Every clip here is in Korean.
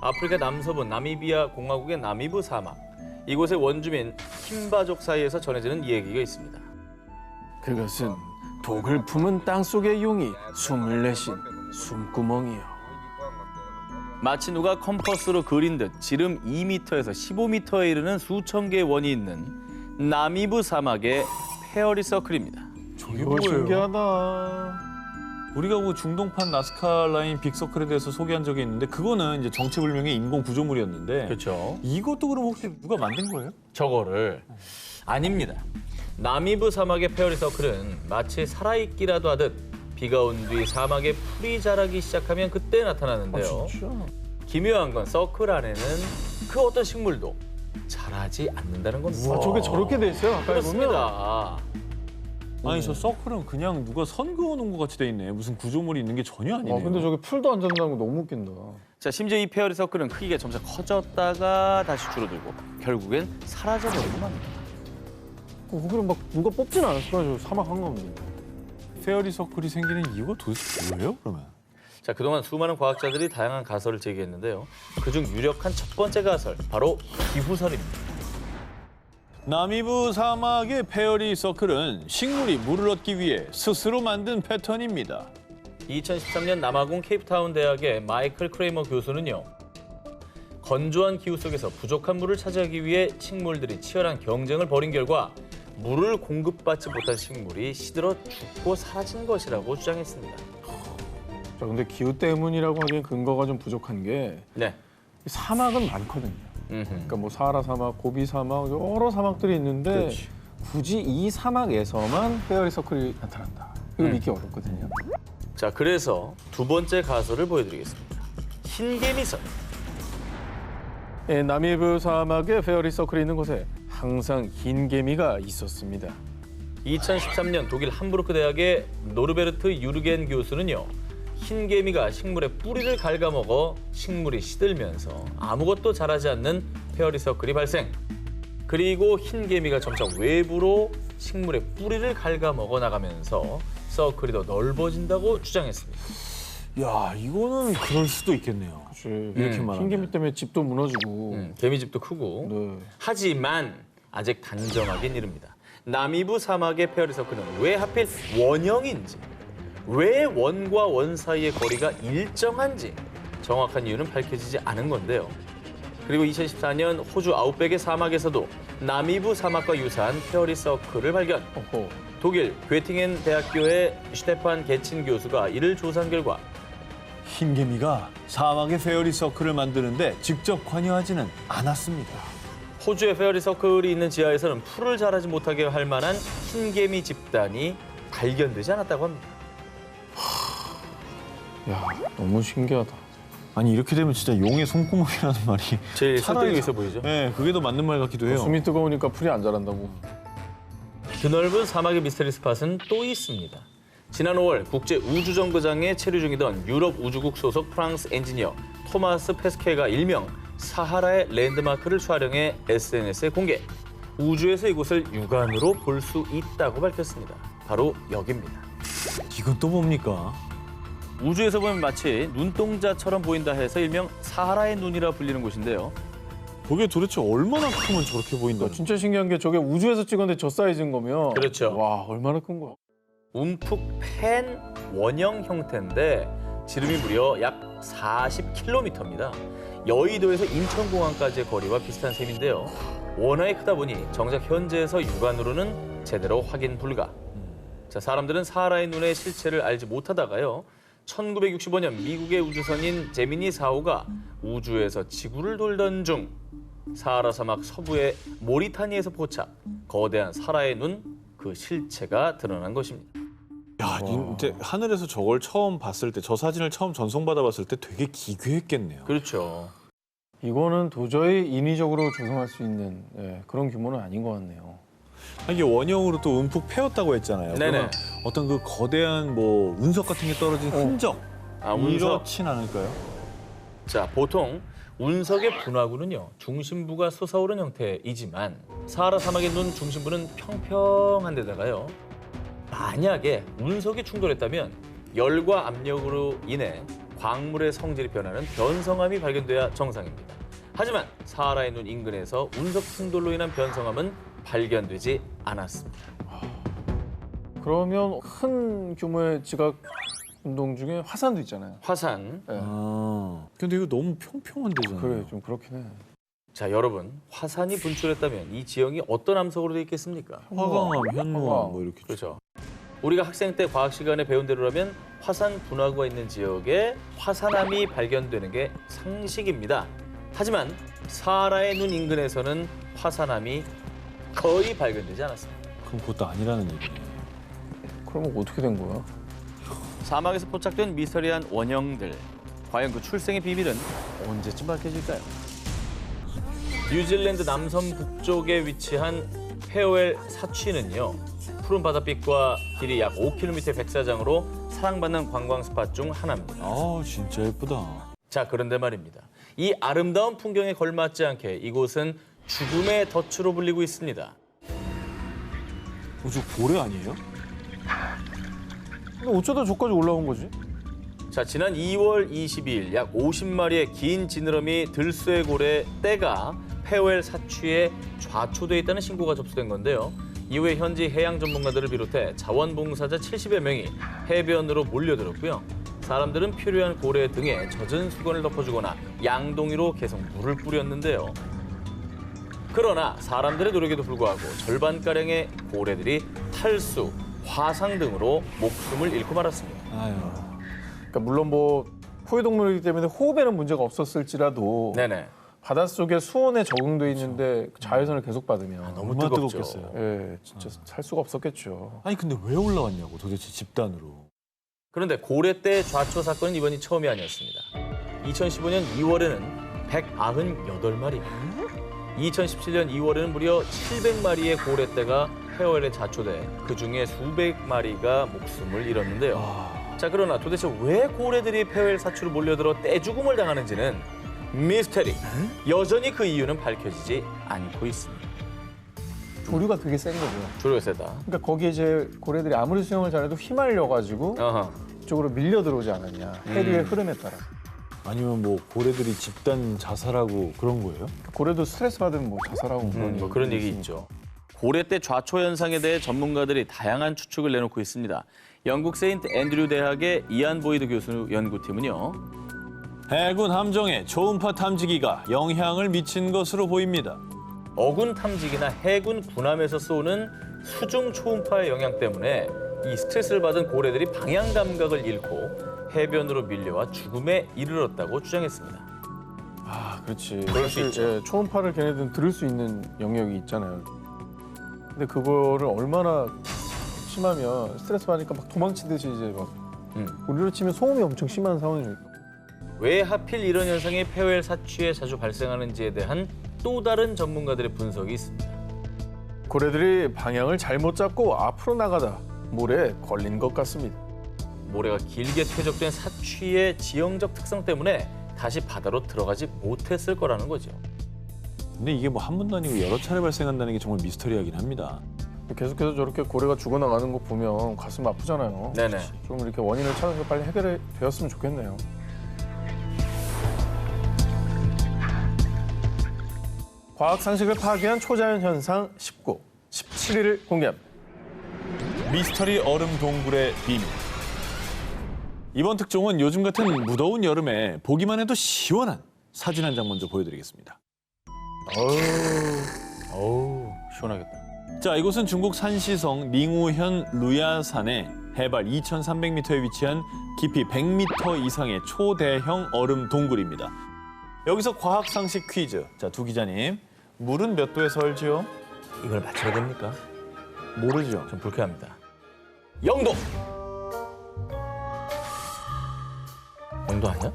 아프리카 남서부 나미비아 공화국의 나미부 사막. 이곳의 원주민 킴바족 사이에서 전해지는 이야기가 있습니다. 그것은 독을 품은 땅속의 용이 숨을 내쉰 숨구멍이요. 마치 누가 컴퍼스로 그린 듯 지름 2m에서 15m에 이르는 수천 개의 원이 있는 나미부 사막의 페어리 서클입니다. 저게 이거 뭐예요? 신기하다. 우리가 그 중동판 나스카 라인 빅서클에 대해서 소개한 적이 있는데 그거는 이제 정체불명의 인공 구조물이었는데 그렇죠. 이것도 그럼 혹시 누가 만든 거예요? 저거를 아닙니다. 나미부 사막의 페어리 서클은 마치 살아있기라도 하듯 비가 온 뒤 사막에 풀이 자라기 시작하면 그때 나타나는데요. 진짜? 기묘한 건 서클 안에는 그 어떤 식물도 자라지 않는다는 겁니다. 아, 저게 저렇게 돼 있어요? 가까이 보면? 그렇습니다. 아니 저 서클은 그냥 누가 선 그어놓은 것 같이 돼 있네. 무슨 구조물이 있는 게 전혀 아니네요. 근데 저게 풀도 안 잔다는 거 너무 웃긴다. 자, 심지어 이 페어리 서클은 크기가 점차 커졌다가 다시 줄어들고 결국엔 사라져버리고 맙니다. 거기를 막 누가 뽑진 않았을 거야, 저 사막 한가운데. 페어리 서클이 생기는 이유가 도대체 뭐예요, 그러면? 자, 그동안 수많은 과학자들이 다양한 가설을 제기했는데요. 그중 유력한 첫 번째 가설, 바로 기후설입니다. 나미부 사막의 페어리 서클은 식물이 물을 얻기 위해 스스로 만든 패턴입니다. 2013년 남아공 케이프타운 대학의 마이클 크레이머 교수는요. 건조한 기후 속에서 부족한 물을 차지하기 위해 식물들이 치열한 경쟁을 벌인 결과 물을 공급받지 못한 식물이 시들어 죽고 사라진 것이라고 주장했습니다. 자, 근데 기후 때문이라고 하기엔 근거가 좀 부족한 게 네. 사막은 많거든요. 음흠. 그러니까 뭐 사하라 사막, 고비 사막 여러 사막들이 있는데 그렇지. 굳이 이 사막에서만 페어리 서클이 나타난다. 이거 믿기 어렵거든요. 자, 그래서 두 번째 가설을 보여드리겠습니다. 흰개미설. 예, 나미브 사막에 페어리 서클이 있는 곳에 항상 흰 개미가 있었습니다. 2013년 독일 함부르크 대학의 노르베르트 유르겐 교수는요. 흰개미가 식물의 뿌리를 갉아먹어 식물이 시들면서 아무것도 자라지 않는 페어리 서클이 발생. 그리고 흰개미가 점차 외부로 식물의 뿌리를 갉아먹어 나가면서 서클이 더 넓어진다고 주장했습니다. 야, 이거는 그럴 수도 있겠네요. 이렇게 말하면. 흰 개미 때문에 집도 무너지고. 개미집도 크고. 네. 하지만 아직 단정하긴 이릅니다. 나미부 사막의 페어리 서클은 왜 하필 원형인지, 왜 원과 원 사이의 거리가 일정한지 정확한 이유는 밝혀지지 않은 건데요. 그리고 2014년 호주 아웃백의 사막에서도 나미부 사막과 유사한 페어리 서클을 발견. 어허. 독일 괴팅엔 대학교의 슈테판 게친 교수가 이를 조사한 결과 흰개미가 사막의 페어리 서클을 만드는데 직접 관여하지는 않았습니다. 호주의 페어리 서클이 있는 지하에서는 풀을 자라지 못하게 할 만한 흰개미 집단이 발견되지 않았다고 합니다. 야, 너무 신기하다. 아니 이렇게 되면 진짜 용의 손구멍이라는 말이 제일 차라리 설득이 있어 보이죠? 네, 그게 더 맞는 말 같기도 해요. 숨이 뜨거우니까 풀이 안 자란다고. 드넓은 사막의 미스터리 스팟은 또 있습니다. 지난 5월 국제우주정거장에 체류 중이던 유럽 우주국 소속 프랑스 엔지니어 토마스 페스케가 일명 사하라의 랜드마크를 촬영해 SNS에 공개. 우주에서 이곳을 육안으로 볼 수 있다고 밝혔습니다. 바로 여기입니다. 이건 또 뭡니까? 우주에서 보면 마치 눈동자처럼 보인다 해서 일명 사하라의 눈이라 불리는 곳인데요. 그게 도대체 얼마나 크면 저렇게 보인다는 진짜 신기한 게 저게 우주에서 찍었는데 저 사이즈인 거면. 그렇죠. 와, 얼마나 큰 거야. 움푹 팬 원형 형태인데 지름이 무려 약 40km입니다. 여의도에서 인천공항까지의 거리와 비슷한 셈인데요. 워낙에 크다 보니 정작 현재에서 육안으로는 제대로 확인 불가. 자, 사람들은 사하라의 눈의 실체를 알지 못하다가요. 1965년 미국의 우주선인 제미니 4호가 우주에서 지구를 돌던 중 사하라 사막 서부의 모리타니에서 포착. 거대한 사라의 눈, 그 실체가 드러난 것입니다. 야, 진짜 하늘에서 저걸 처음 봤을 때, 저 사진을 처음 전송받아 봤을 때 되게 기괴했겠네요. 그렇죠. 이거는 도저히 인위적으로 조성할 수 있는 그런 규모는 아닌 것 같네요. 이게 원형으로 또 움푹 패였다고 했잖아요. 네네. 그러면 어떤 그 거대한 뭐 운석 같은 게 떨어진 흔적 운석. 이렇진 않을까요? 자, 보통 운석의 분화구는요. 중심부가 솟아오른 형태이지만 사하라 사막의 눈 중심부는 평평한 데다가요. 만약에 운석이 충돌했다면 열과 압력으로 인해 광물의 성질이 변하는 변성암이 발견돼야 정상입니다. 하지만 사하라의 눈 인근에서 운석 충돌로 인한 변성암은 발견되지 않았습니다. 그러면 큰 규모의 지각 운동 중에 화산도 있잖아요. 화산. 네. 근데 이거 너무 평평한 데잖아요. 그래, 좀 그렇긴 해. 자, 여러분. 화산이 분출했다면 이 지형이 어떤 암석으로 되어 있겠습니까? 화강암, 현무암 뭐 이렇게. 그렇죠. 우리가 학생 때 과학 시간에 배운 대로라면 화산 분화구가 있는 지역에 화산암이 발견되는 게 상식입니다. 하지만 사하라의 눈 인근에서는 화산암이 거의 발견되지 않았습니다. 그럼 그것도 아니라는 얘기네. 그러면 어떻게 된 거야? 사막에서 포착된 미스터리한 원형들. 과연 그 출생의 비밀은 언제쯤 밝혀질까요? 뉴질랜드 남섬 북쪽에 위치한 페어웰 사취는요. 푸른 바닷빛과 길이 약 5km의 백사장으로 사랑받는 관광 스팟 중 하나입니다. 아, 진짜 예쁘다. 자, 그런데 말입니다. 이 아름다운 풍경에 걸맞지 않게 이곳은 죽음의 덫으로 불리고 있습니다. 저 고래 아니에요? 근데 어쩌다 저까지 올라온 거지? 자, 지난 2월 22일 약 50마리의 긴 지느러미 들쇠고래 떼가 페어웰 사취에 좌초돼 있다는 신고가 접수된 건데요. 이후에 현지 해양 전문가들을 비롯해 자원봉사자 70여 명이 해변으로 몰려들었고요. 사람들은 표류한 고래 등에 젖은 수건을 덮어주거나 양동이로 계속 물을 뿌렸는데요. 그러나 사람들의 노력에도 불구하고 절반가량의 고래들이 탈수, 화상 등으로 목숨을 잃고 말았습니다. 아유. 그러니까 물론 뭐 포유동물이기 때문에 호흡에는 문제가 없었을지라도 네네. 바닷속에 수온에 적응돼 있는데 자외선을 계속 받으면 너무 얼마나 뜨겁죠. 뜨겁겠어요. 예, 진짜 살 수가 없었겠죠. 아니 근데 왜 올라왔냐고 도대체 집단으로. 그런데 고래떼 좌초 사건은 이번이 처음이 아니었습니다. 2015년 2월에는 198마리, 2017년 2월에는 무려 700마리의 고래떼가 페어웰에 좌초돼 그중에 수백 마리가 목숨을 잃었는데요. 자, 그러나 도대체 왜 고래들이 페어웰 사추로 몰려들어 떼죽음을 당하는지는 미스테리. 여전히 그 이유는 밝혀지지 않고 있습니다. 조류가 되게 센 거죠. 조류가 세다. 그러니까 거기에 이제 고래들이 아무리 수영을 잘해도 휘말려가지고 어허. 이쪽으로 밀려 들어오지 않았냐. 해류의 흐름에 따라. 아니면 뭐 고래들이 집단 자살하고 그런 거예요? 고래도 스트레스 받으면 뭐 자살하고 뭐 그런 얘기 있죠. 고래떼 좌초 현상에 대해 전문가들이 다양한 추측을 내놓고 있습니다. 영국 세인트 앤드류 대학의 이안 보이드 교수 연구팀은요. 해군 함정에 초음파 탐지기가 영향을 미친 것으로 보입니다. 어군 탐지기나 해군 군함에서 쏘는 수중 초음파의 영향 때문에 이 스트레스를 받은 고래들이 방향 감각을 잃고 해변으로 밀려와 죽음에 이르렀다고 주장했습니다. 아, 그렇지. 그럴 수 사실, 있죠. 예, 초음파를 걔네들은 들을 수 있는 영역이 있잖아요. 근데 그거를 얼마나 심하면 스트레스 받으니까 막 도망치듯이 이제 막 우리로 치면 소음이 엄청 심한 상황이니까. 왜 하필 이런 현상이 페어웰 사취에 자주 발생하는지에 대한 또 다른 전문가들의 분석이 있습니다. 고래들이 방향을 잘못 잡고 앞으로 나가다 모래에 걸린 것 같습니다. 모래가 길게 퇴적된 사취의 지형적 특성 때문에 다시 바다로 들어가지 못했을 거라는 거죠. 근데 이게 뭐 한 번도 아니고 여러 차례 발생한다는 게 정말 미스터리하긴 합니다. 계속해서 저렇게 고래가 죽어나가는 거 보면 가슴 아프잖아요. 네네. 좀 이렇게 원인을 찾아서 빨리 해결이 되었으면 좋겠네요. 과학 상식을 파괴한 초자연 현상 19, 17일을 공개합니다. 미스터리 얼음 동굴의 비밀. 이번 특종은 요즘 같은 무더운 여름에 보기만 해도 시원한 사진 한 장 먼저 보여드리겠습니다. 어우, 시원하겠다. 자, 이곳은 중국 산시성 링우현 루야산의 해발 2,300m에 위치한 깊이 100m 이상의 초대형 얼음 동굴입니다. 여기서 과학 상식 퀴즈. 자, 두 기자님. 물은 몇 도에 설지요? 이걸 맞춰야 됩니까? 모르죠. 좀 불쾌합니다. 0도! 0도 아니야?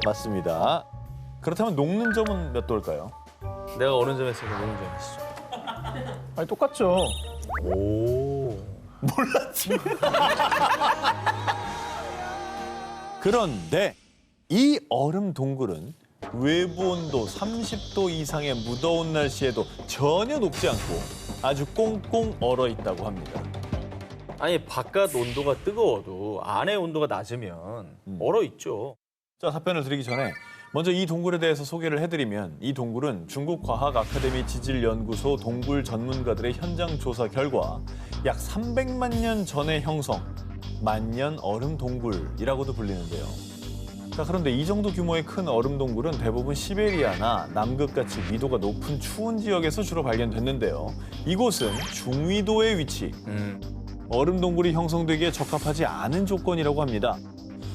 맞습니다. 그렇다면 녹는 점은 몇 도일까요? 내가 어느 점에 있어서 어느 점에 있어. 아니 똑같죠. 오. 그런데 이 얼음 동굴은 외부 온도 30도 이상의 무더운 날씨에도 전혀 녹지 않고 아주 꽁꽁 얼어 있다고 합니다. 아니 바깥 온도가 뜨거워도 안의 온도가 낮으면 얼어 있죠. 자, 답변을 드리기 전에 먼저 이 동굴에 대해서 소개를 해드리면 이 동굴은 중국 과학 아카데미 지질연구소 동굴 전문가들의 현장 조사 결과 약 300만 년 전의 형성, 만년 얼음 동굴이라고도 불리는데요. 자, 그런데 이 정도 규모의 큰 얼음 동굴은 대부분 시베리아나 남극같이 위도가 높은 추운 지역에서 주로 발견됐는데요. 이곳은 중위도에 위치, 얼음 동굴이 형성되기에 적합하지 않은 조건이라고 합니다.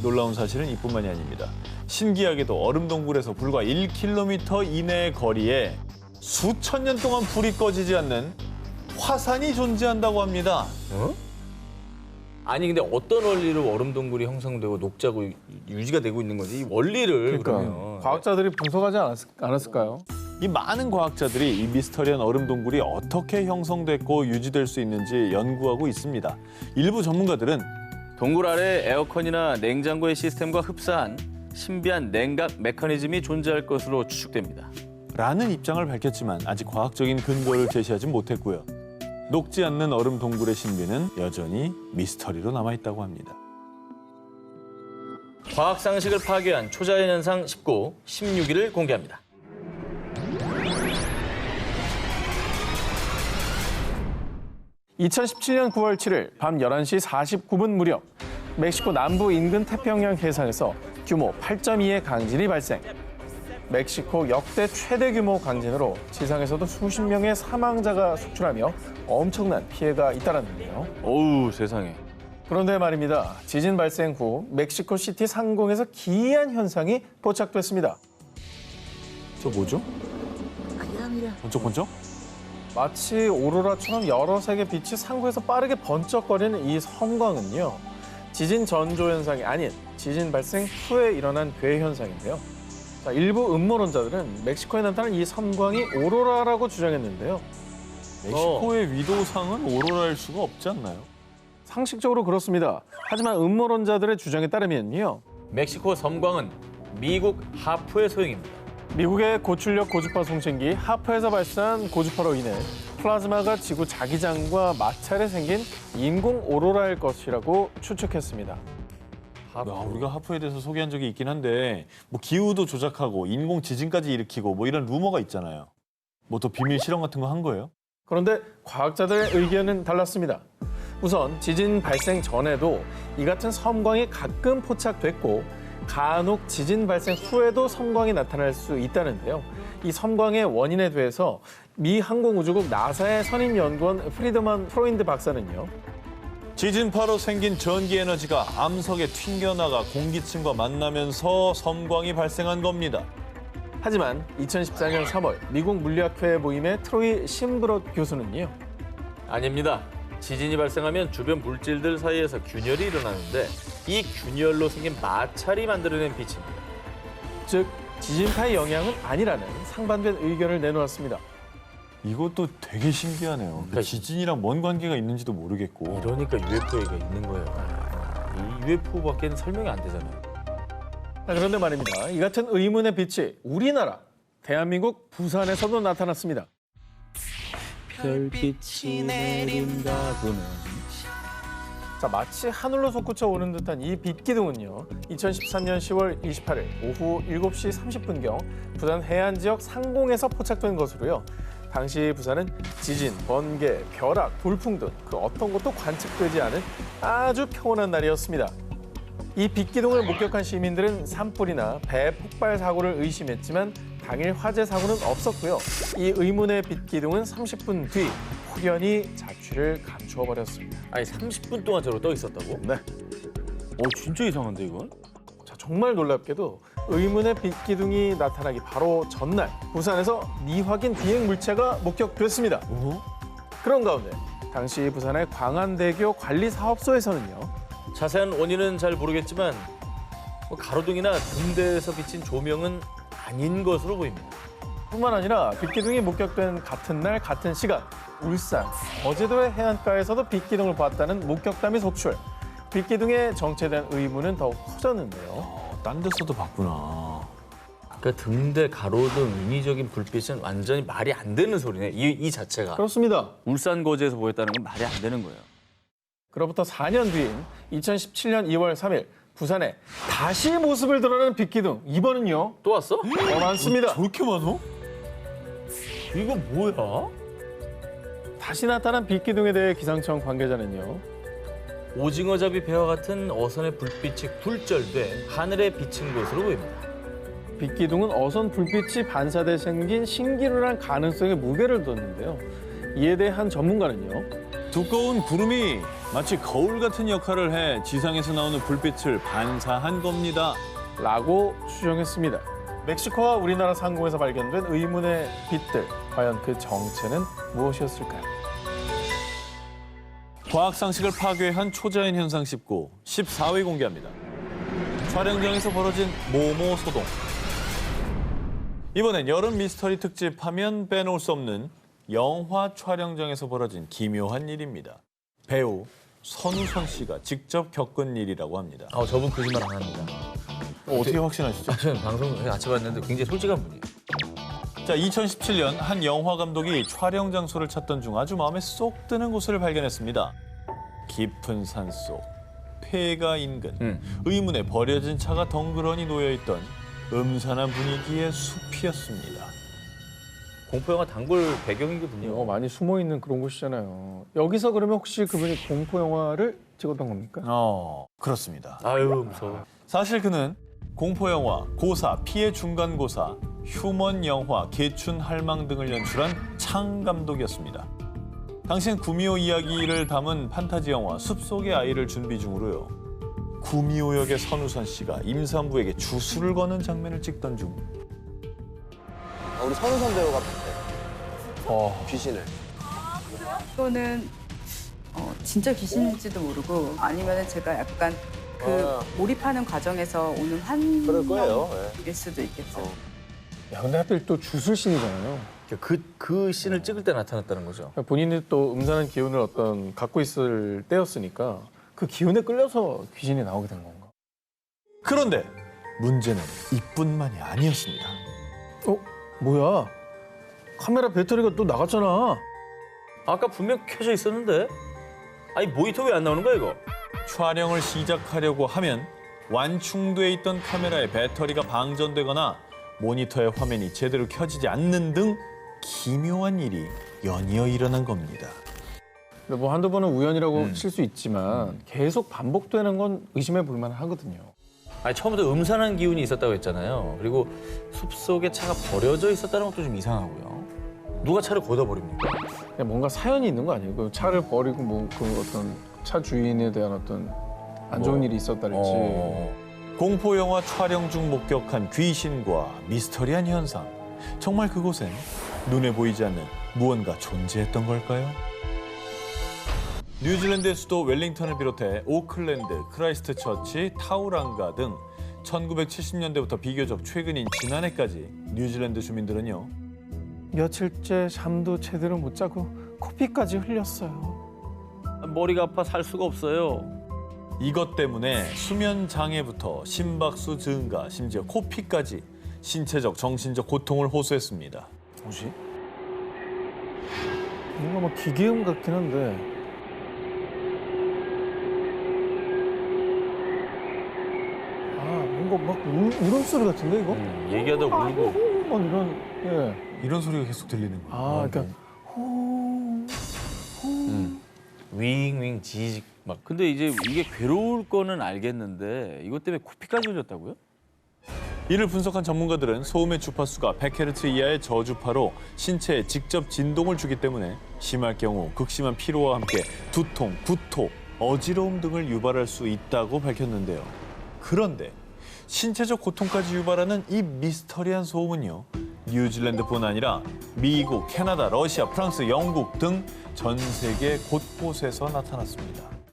놀라운 사실은 이뿐만이 아닙니다. 신기하게도 얼음 동굴에서 불과 1km 이내의 거리에 수천 년 동안 불이 꺼지지 않는 화산이 존재한다고 합니다. 아니 근데 어떤 원리로 얼음 동굴이 형성되고 녹자고 유지가 되고 있는 건지 이 원리를 그러니까 그러면 과학자들이 분석하지 않았을까요? 이 많은 과학자들이 이 미스터리한 얼음 동굴이 어떻게 형성됐고 유지될 수 있는지 연구하고 있습니다. 일부 전문가들은 동굴 아래 에어컨이나 냉장고의 시스템과 흡사한 신비한 냉각 메커니즘이 존재할 것으로 추측됩니다. 라는 입장을 밝혔지만 아직 과학적인 근거를 제시하진 못했고요. 녹지 않는 얼음 동굴의 신비는 여전히 미스터리로 남아있다고 합니다. 과학 상식을 파괴한 초자연 현상 19, 16일을 공개합니다. (2017년 9월 7일) 밤 11시 49분 무렵 멕시코 남부 인근 태평양 해상에서 규모 8.2의 강진이 발생. 멕시코 역대 최대 규모 강진으로 지상에서도 수십 명의 사망자가 속출하며 엄청난 피해가 잇따랐는데요. 어우 세상에. 그런데 말입니다. 지진 발생 후 멕시코 시티 상공에서 기이한 현상이 포착됐습니다. 저 뭐죠? 번쩍번쩍? 마치 오로라처럼 여러 색의 빛이 상공에서 빠르게 번쩍거리는 이 섬광은요. 지진 전조 현상이 아닌 지진 발생 후에 일어난 괴 현상인데요. 자, 일부 음모론자들은 멕시코에 나타난 이 섬광이 오로라라고 주장했는데요. 멕시코의 위도상은 오로라일 수가 없지 않나요? 상식적으로 그렇습니다. 하지만 음모론자들의 주장에 따르면요. 멕시코 섬광은 미국 하프의 소용입니다. 미국의 고출력 고주파 송신기 하프에서 발사한 고주파로 인해 플라즈마가 지구 자기장과 마찰에 생긴 인공 오로라일 것이라고 추측했습니다. 우리가 하프에 대해서 소개한 적이 있긴 한데 뭐 기후도 조작하고 인공 지진까지 일으키고 뭐 이런 루머가 있잖아요. 뭐 또 비밀 실험 같은 거 한 거예요? 그런데 과학자들의 의견은 달랐습니다. 우선 지진 발생 전에도 이 같은 섬광이 가끔 포착됐고 간혹 지진 발생 후에도 섬광이 나타날 수 있다는데요. 이 섬광의 원인에 대해서 미 항공우주국 나사의 선임연구원 프리드먼 프로인드 박사는요. 지진파로 생긴 전기 에너지가 암석에 튕겨나가 공기층과 만나면서 섬광이 발생한 겁니다. 하지만 2014년 3월 미국 물리학회 모임의 트로이 심브럿 교수는요. 아닙니다. 지진이 발생하면 주변 물질들 사이에서 균열이 일어나는데 이 균열로 생긴 마찰이 만들어낸 빛입니다. 즉 지진파의 영향은 아니라는 상반된 의견을 내놓았습니다. 이것도 되게 신기하네요. 그러니까 지진이랑 뭔 관계가 있는지도 모르겠고. 이러니까 UFO가 있는 거예요. 이 UFO밖에는 설명이 안 되잖아요. 그런데 말입니다. 이 같은 의문의 빛이 우리나라 대한민국 부산에서도 나타났습니다. 별빛이 내린다고는. 자, 마치 하늘로 솟구쳐 오는 듯한 이 빛기둥은요. 2013년 10월 28일 오후 7시 30분경 부산 해안 지역 상공에서 포착된 것으로요. 당시 부산은 지진, 번개, 벼락, 돌풍 등 그 어떤 것도 관측되지 않은 아주 평온한 날이었습니다. 이 빛기둥을 목격한 시민들은 산불이나 배 폭발 사고를 의심했지만 당일 화재 사고는 없었고요. 이 의문의 빛기둥은 30분 뒤 확연히 자취를 감추어 버렸습니다. 아니 30분 동안 저러고 떠 있었다고? 네. 진짜 이상한데 이건? 자, 정말 놀랍게도 의문의 빛기둥이 나타나기 바로 전날 부산에서 미확인 비행 물체가 목격됐습니다. 그런 가운데 당시 부산의 광안대교 관리사업소에서는요. 자세한 원인은 잘 모르겠지만 가로등이나 등대에서 비친 조명은 아닌 것으로 보입니다. 뿐만 아니라 빛기둥이 목격된 같은 날 같은 시간 울산, 거제도의 해안가에서도 빛기둥을 봤다는 목격담이 속출. 빛기둥에 정체된 의문은 더욱 커졌는데요. 딴 데서도 봤구나. 그러니까 등대, 가로등, 인위적인 불빛은 완전히 말이 안 되는 소리네. 이 자체가. 그렇습니다. 울산, 거제에서 보였다는 건 말이 안 되는 거예요. 그로부터 4년 뒤인 2017년 2월 3일 부산에 다시 모습을 드러내는 빛기둥. 이번은요. 또 왔어? 더 많습니다. 저렇게 많어? 이거 뭐야? 다시 나타난 빛기둥에 대해 기상청 관계자는요. 오징어잡이 배와 같은 어선의 불빛이 굴절돼 하늘에 비친 것으로 보입니다. 빛기둥은 어선 불빛이 반사돼 생긴 신기루란 가능성에 무게를 뒀는데요. 이에 대해 한 전문가는요. 두꺼운 구름이 마치 거울 같은 역할을 해 지상에서 나오는 불빛을 반사한 겁니다. 라고 추정했습니다. 멕시코와 우리나라 상공에서 발견된 의문의 빛들. 과연 그 정체는 무엇이었을까요? 과학 상식을 파괴한 초자연 현상 19, 14위 공개합니다. 촬영장에서 벌어진 모모 소동. 이번엔 여름 미스터리 특집 하면 빼놓을 수 없는 영화 촬영장에서 벌어진 기묘한 일입니다. 배우 선우선 씨가 직접 겪은 일이라고 합니다. 저분 거짓말 안 합니다. 어떻게 확신하시죠? 저는 방송 같이 봤는데 굉장히 솔직한 분이에요. 자, 2017년 한 영화 감독이 촬영 장소를 찾던 중 아주 마음에 쏙 드는 곳을 발견했습니다. 깊은 산속, 폐가 인근, 의문의 버려진 차가 덩그러니 놓여있던 음산한 분위기의 숲이었습니다. 공포영화 단골 배경이거든요. 많이 숨어 있는 그런 곳이잖아요. 여기서 그러면 혹시 그분이 공포 영화를 찍었던 겁니까? 그렇습니다. 아유 무서워. 사실 그는 공포영화, 고사, 피해 중간고사, 휴먼 영화, 개춘 할망 등을 연출한 창 감독이었습니다. 당시엔 구미호 이야기를 담은 판타지 영화 숲속의 아이를 준비 중으로요. 구미호 역의 선우선 씨가 임산부에게 주술을 거는 장면을 찍던 중 우리 선우선 배우가 귀신을. 이거는 진짜 귀신일지도 모르고 아니면 제가 약간 그 몰입하는 과정에서 오는 그럴 거예요. 환경일 수도 있겠죠. 야, 근데 하필 또 주술신이잖아요. 그 씬을 찍을 때 나타났다는 거죠. 본인이 또 음산한 기운을 갖고 있을 때였으니까 그 기운에 끌려서 귀신이 나오게 된 건가? 그런데 문제는 이뿐만이 아니었습니다. 뭐야? 카메라 배터리가 또 나갔잖아. 아까 분명 켜져 있었는데. 아니 모니터 왜 안 나오는 거야 이거? 촬영을 시작하려고 하면 완충돼 있던 카메라의 배터리가 방전되거나 모니터의 화면이 제대로 켜지지 않는 등 기묘한 일이 연이어 일어난 겁니다. 뭐 한두 번은 우연이라고 칠 수 있지만 계속 반복되는 건 의심해 볼 만하거든요. 아니 처음부터 음산한 기운이 있었다고 했잖아요. 그리고 숲속에 차가 버려져 있었다는 것도 좀 이상하고요. 누가 차를 걷어버립니까? 그냥 뭔가 사연이 있는 거 아니에요? 그 차를 버리고 뭐 그 어떤 차 주인에 대한 어떤 안 좋은 일이 있었다든지. 공포 영화 촬영 중 목격한 귀신과 미스터리한 현상. 정말 그곳엔 눈에 보이지 않는 무언가 존재했던 걸까요? 뉴질랜드의 수도 웰링턴을 비롯해 오클랜드, 크라이스트처치, 타우랑가 등 1970년대부터 비교적 최근인 지난해까지 뉴질랜드 주민들은요. 며칠째 잠도 제대로 못 자고 코피까지 흘렸어요. 머리가 아파 살 수가 없어요. 이것 때문에 수면 장애부터 심박수 증가, 심지어 코피까지 신체적, 정신적 고통을 호소했습니다. 뭐지? 뭔가 막 기계음 같긴 한데. 뭔가 막 울음소리 같은데 이거? 얘기하다 울고. 막 이런. 예. 이런 소리가 계속 들리는 거예요. 그러니까 윙윙 지직 막. 근데 이제 이게 괴로울 거는 알겠는데 이것 때문에 코피까지 흘렸다고요? 이를 분석한 전문가들은 소음의 주파수가 100Hz 이하의 저주파로 신체에 직접 진동을 주기 때문에 심할 경우 극심한 피로와 함께 두통, 구토, 어지러움 등을 유발할 수 있다고 밝혔는데요. 그런데 신체적 고통까지 유발하는 이 미스터리한 소음은요. 뉴질랜드뿐 아니라 미국, 캐나다, 러시아, 프랑스, 영국 등 전 세계 곳곳에서 나타났습니다.